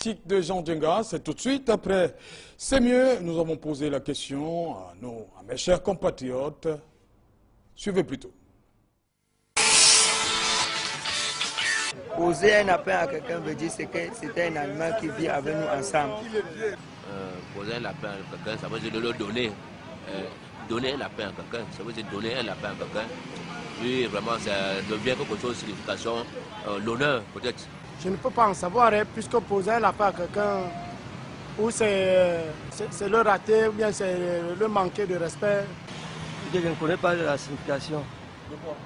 politique de Jean Djenga. C'est tout de suite après. C'est mieux. Nous avons posé la question à mes chers compatriotes. Suivez plutôt. Poser un appel à quelqu'un veut dire que c'est un animal qui vit avec nous ensemble. Poser un lapin à quelqu'un, ça veut dire de le donner. Donner un lapin à quelqu'un, ça veut dire donner un lapin à quelqu'un. Puis vraiment, ça devient quelque chose de signification, l'honneur peut-être. Je ne peux pas en savoir, hein, puisque poser un lapin à quelqu'un, ou c'est le rater, ou bien c'est le manquer de respect. Je ne connais pas la signification. De quoi?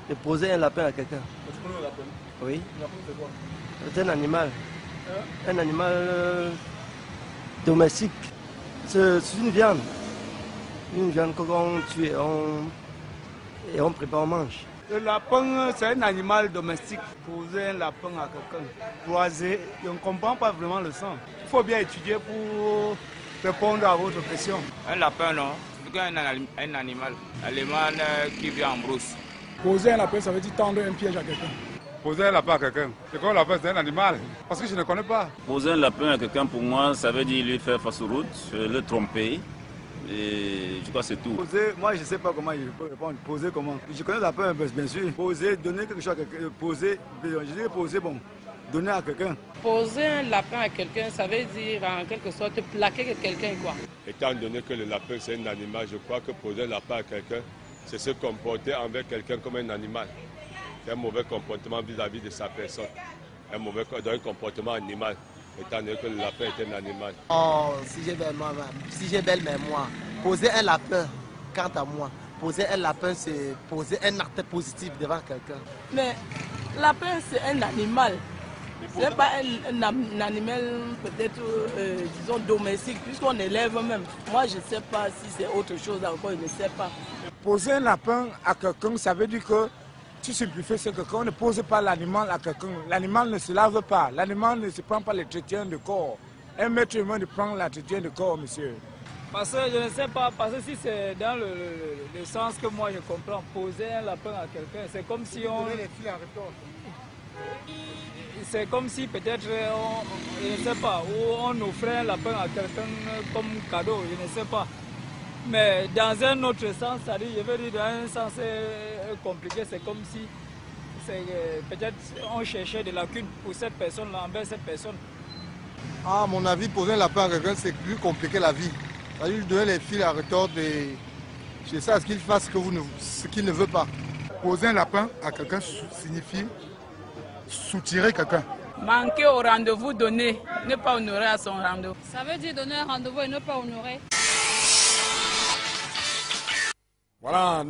De poser un lapin à quelqu'un. Tu connais le lapin? Oui. Le lapin, c'est quoi? C'est un animal. Un animal domestique. C'est une viande. Une viande qu'on tue et on prépare, on mange. Le lapin, c'est un animal domestique. Poser un lapin à quelqu'un, croiser, on ne comprend pas vraiment le sens. Il faut bien étudier pour répondre à votre question. Un lapin, non. C'est un animal qui vit en brousse. Poser un lapin, ça veut dire tendre un piège à quelqu'un. Poser un lapin à quelqu'un, c'est quoi un lapin? C'est un animal. Parce que je ne connais pas. Poser un lapin à quelqu'un, pour moi, ça veut dire lui faire face aux routes, le tromper. Et je crois que c'est tout. Poser, moi je ne sais pas comment il faut répondre. Poser comment? Je connais le lapin, bien sûr. Poser, donner quelque chose à quelqu'un. Poser, je dirais poser, bon, donner à quelqu'un. Poser un lapin à quelqu'un, ça veut dire en quelque sorte plaquer quelqu'un, quoi. Étant donné que le lapin c'est un animal, je crois que poser un lapin à quelqu'un, c'est se comporter envers quelqu'un comme un animal. C'est un mauvais comportement vis-à-vis de sa personne. Un comportement animal, étant donné que le lapin est un animal. Oh, si j'ai belle mémoire, poser un lapin, quant à moi, poser un lapin, c'est poser un acte positif devant quelqu'un. Mais lapin, c'est un animal. Ce n'est pas un animal peut-être, disons, domestique, puisqu'on élève même. Moi, je ne sais pas si c'est autre chose encore, je ne sais pas. Poser un lapin à quelqu'un, ça veut dire que tu simplifies ce que quand on ne pose pas l'animal à quelqu'un, l'animal ne se lave pas, l'animal ne se prend pas l'entretien de corps. Un maître humain ne prend l'entretien de corps, monsieur. Parce que je ne sais pas, parce que si c'est dans le sens que moi je comprends, poser un lapin à quelqu'un, c'est comme si on... C'est comme si peut-être, je ne sais pas, ou on offrait un lapin à quelqu'un comme cadeau, je ne sais pas. Mais dans un autre sens, c'est-à-dire, je veux dire, dans un sens compliqué, c'est comme si peut-être on cherchait des lacunes pour cette personne-là, envers cette personne. À mon avis, poser un lapin à quelqu'un, c'est plus compliquer la vie. C'est-à-dire lui donner les fils à retordre et c'est ça, ce qu'il fasse ce qu'il ne veut pas. Poser un lapin à quelqu'un signifie soutirer quelqu'un. Manquer au rendez-vous donné, ne pas honorer à son rendez-vous. Ça veut dire donner un rendez-vous et ne pas honorer. Voilà.